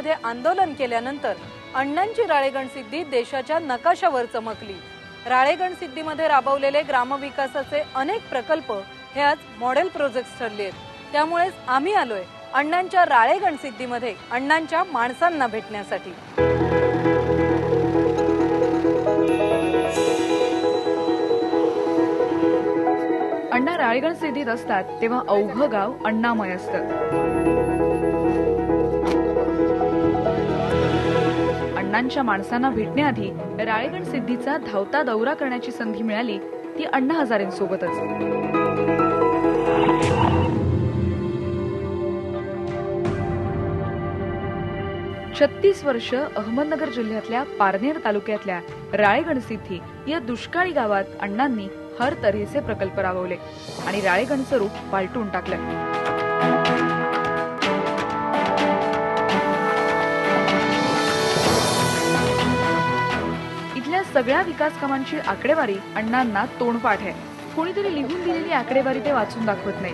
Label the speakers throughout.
Speaker 1: सिद्धीमध्ये आंदोलन केल्यानंतर अण्णांची राळेगण सिद्धी देशाच्या नकाशावर चमकली। राळेगण सिद्धीमध्ये राबवलेले ग्रामविकासाचे अनेक प्रकल्प हे आज मॉडेल प्रोजेक्ट्स ठरले आहेत। त्यामुळेच आम्ही आलोय अण्णांच्या राळेगण सिद्धीमध्ये अण्णांच्या माणसांना भेटण्यासाठी।
Speaker 2: अण्णा राळेगण सिद्धीत असतात तेव्हा अवघं गाव अण्णामय असतं। अण्णांच्या माणसांना भेटण्याआधी राळेगण सिद्धीचा धावता दौरा करण्याची संधी मिळाली ती अण्णा हजारेंसोबतच। 36 वर्ष अहमदनगर जिल्ह्यातल्या पारनेर तालुक्यातल्या राळेगण सिद्धी या दुष्काळी गावात अण्णांनी हर तऱ्हेचे प्रकल्प राबवले आणि राळेगणचं रूप पालटून टाकलं। इथल्या सगळ्या विकास कामांची आकडेवारी अण्णांना तोंडपाठ आहे। कोणीतरी लिहून दिलेली आकडेवारी ते वाचून दाखवत नाही,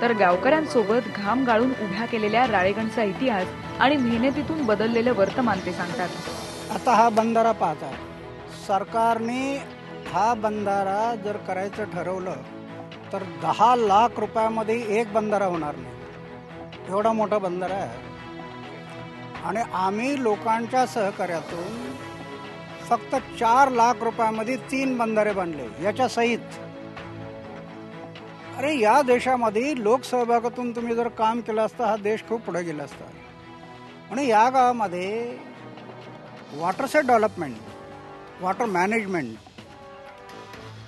Speaker 2: तर गावकऱ्यांसोबत घाम गाळून उभ्या केलेल्या राळेगणचा इतिहास आणि मेहनतीतून बदललेलं वर्तमान ते सांगतात।
Speaker 3: आता हा बंधारा पाहता, सरकारने हा बंधारा जर करायचं ठरवलं तर 10 लाख रुपयामध्ये एक बंधारा होणार नाही, एवढा मोठा बंधारा आहे। आणि आम्ही लोकांच्या सहकार्यातून फक्त 4 लाख रुपयामध्ये 3 बंधारे बांधले याच्या सहित। अरे या देशामध्ये लोकसहभागातून तुम्ही जर काम केलं असतं हा देश खूप पुढे गेला असता। आणि या गावामध्ये water set development, water management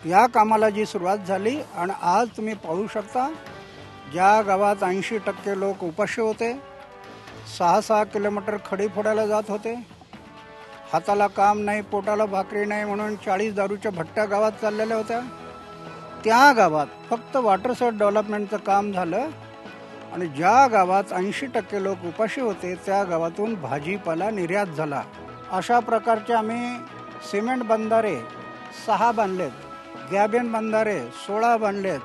Speaker 3: या कामाला जी सुरुवात झाली आणि आज तुम्ही पाहू शकता ज्या गावात 80% लोक उपाशी होते, 6-6 किलोमीटर खडी फोडायला जात होते, हाताला काम नाही, पोटाला भाकरी नाही म्हणून 40 दारूच्या भट्ट्या गावात चाललेल्या होत्या, त्या गावात फक्त वॉटर सेट डेव्हलपमेंटचं काम झालं। आणि ज्या गावात 80% लोक उपाशी होते त्या गावातून भाजीपाला निर्यात झाला। अशा प्रकारचे आम्ही सिमेंट बंधारे 6 बांधलेत, गॅबियन बंधारे 16 बांधलेत,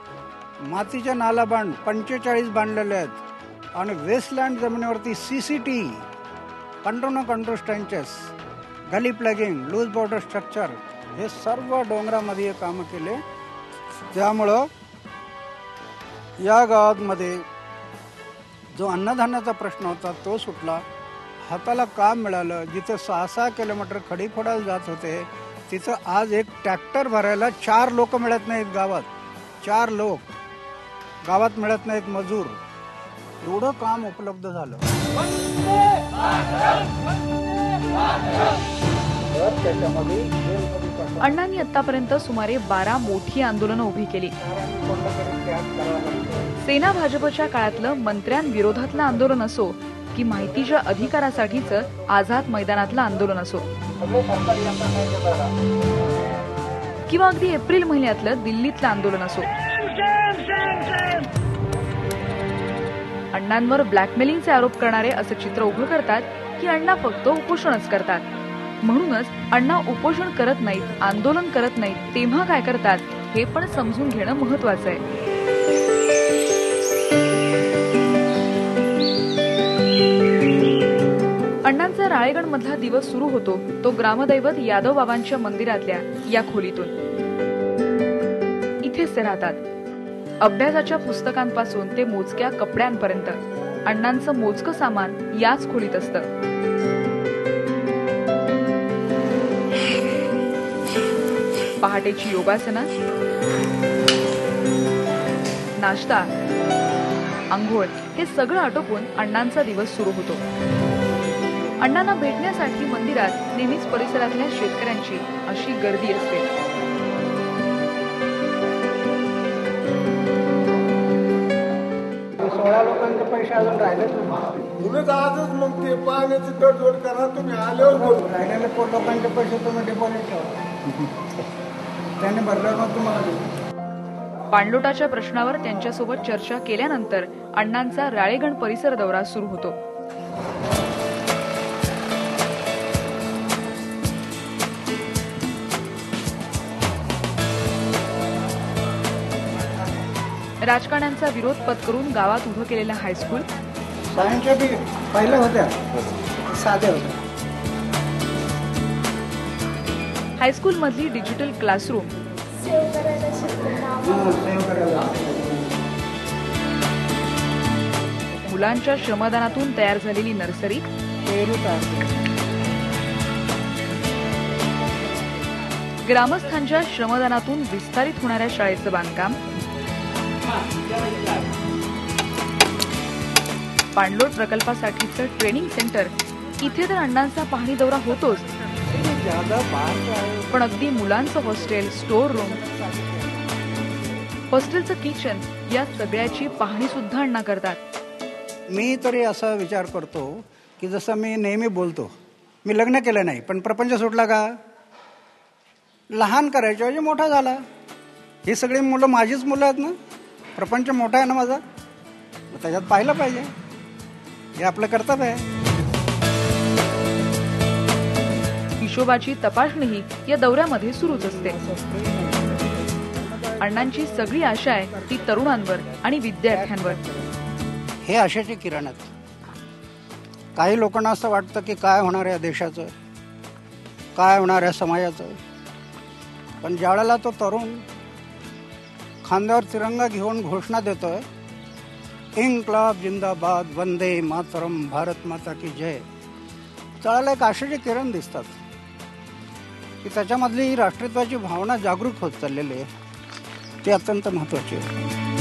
Speaker 3: मातीचे नाला बांध 45 बांधलेले आहेत आणि वेस्टलँड जमिनीवरती CCT कंट्रोल स्ट्रेंचेस, गली प्लगिंग, लूज बॉर्डर स्ट्रक्चर हे सर्व डोंगरामध्ये कामं केले। त्यामुळं या गावांमध्ये जो अन्नधान्याचा प्रश्न होता तो सुटला, हाताला काम मिळालं। जिथे 6-6 किलोमीटर खडी फोडायला जात होते तिथं आज एक ट्रॅक्टर भरायला 4 लोक मिळत नाहीत गावात, 4 लोक गावात मिळत नाहीत मजूर, एवढं काम उपलब्ध झालं।
Speaker 2: अण्णांनी आतापर्यंत सुमारे 12 मोठी आंदोलनं उभी केली। सेना भाजपच्या काळातलं मंत्र्यांविरोधातलं आंदोलन असो की माहितीच्या अधिकारासाठीचं आझाद मैदानातलं आंदोलन असो किंवा अगदी एप्रिल महिन्यातलं दिल्लीतलं आंदोलन असो, अण्णांवर ब्लॅकमेलिंगचे आरोप करणारे असं चित्र उभं करतात की अण्णा फक्त उपोषणच करतात। म्हणूनच अण्णा उपोषण करत नाहीत, आंदोलन करत नाहीत, तेव्हा काय करतात हे पण समजून घेणं महत्वाचं आहे। अण्णांचा राळेगण मधला दिवस सुरू होतो तो ग्रामदैवत यादव बाबांच्या मंदिरातल्या या खोलीतून। इथेच ते राहतात। अभ्यासाच्या पुस्तकांपासून ते मोजक्या कपड्यांपर्यंत अण्णांचं मोजकं सामान याच खोलीत असतं। पहाटेची योगासना, नाश्ता, आंघोळ हे सगळं आटोपून अण्णांचा दिवस सुरू होतो। अण्णांना भेटण्यासाठी मंदिरात नेहमीच परिसरातल्या शेतकऱ्यांची अशी गर्दी असते।
Speaker 3: 16 लोकांचे पैसे अजून राहिले
Speaker 4: म्हणून आजच मग ते पाण्याची तडजोड करा, तुम्ही आल्यावर
Speaker 3: राहिलेले लोकांचे पैसे तुम्ही डिपॉझिट ठेवा, त्यांनी भरल्यावर मग तुम्हाला।
Speaker 2: पाणलोटाच्या प्रश्नावर त्यांच्यासोबत चर्चा केल्यानंतर अण्णांचा राळेगण परिसर दौरा सुरू होतो। राजकारण्यांचा विरोध पत्करून गावात उभं केलेलं हायस्कूल,
Speaker 3: पहिल्या होत्या साधे होते.
Speaker 2: हायस्कूल मधली डिजिटल क्लासरूम, मुलांच्या श्रमदानातून तयार झालेली नर्सरी, ग्रामस्थांच्या श्रमदानातून विस्तारित होणाऱ्या शाळेचं बांधकाम, पाणलोट प्रकल्पासाठीचं ट्रेनिंग सेंटर. इथे तर अण्णांचा पाहणी दौरा होतोच, पण अगदी मुलांचं हॉस्टेल, स्टोअर रूम, हॉस्टेलचं किचन या सगळ्याची पाहणी सुद्धा अण्णा करतात.
Speaker 3: मी तरी असा विचार करतो की जसं मी नेहमी बोलतो, मी लग्न केलं नाही पण प्रपंच सुटला का? लहान करायच्या ऐवजी मोठा झाला. ही सगळी मुलं माझीच मुलं आहेत ना, प्रपंच मोठा आहे ना माझा, त्याच्यात पाहिलं पाहिजे. हे आपलं कर्तव्य आहे.
Speaker 2: हिशोबाची तपासणीही या दौऱ्यामध्ये सुरूच असते. अण्णांची सगळी आशा आहे ती तरुणांवर आणि विद्यार्थ्यांवर.
Speaker 3: हे आशेचे किरण आहेत. काही लोकांना असं वाटतं की काय होणार या देशाचं, काय होणार या समाजाचं, पण ज्यावेळेला तो तरुण खांद्यावर तिरंगा घेऊन घोषणा देतोय, इन्क्लाब जिंदाबाद, वंदे मातरम, भारत माता की जय, त्यावेळेला एक आशेचे किरण दिसतात की त्याच्यामधली राष्ट्रीयत्वाची भावना जागृत होत चाललेली आहे. ती अत्यंत महत्त्वाची आहे.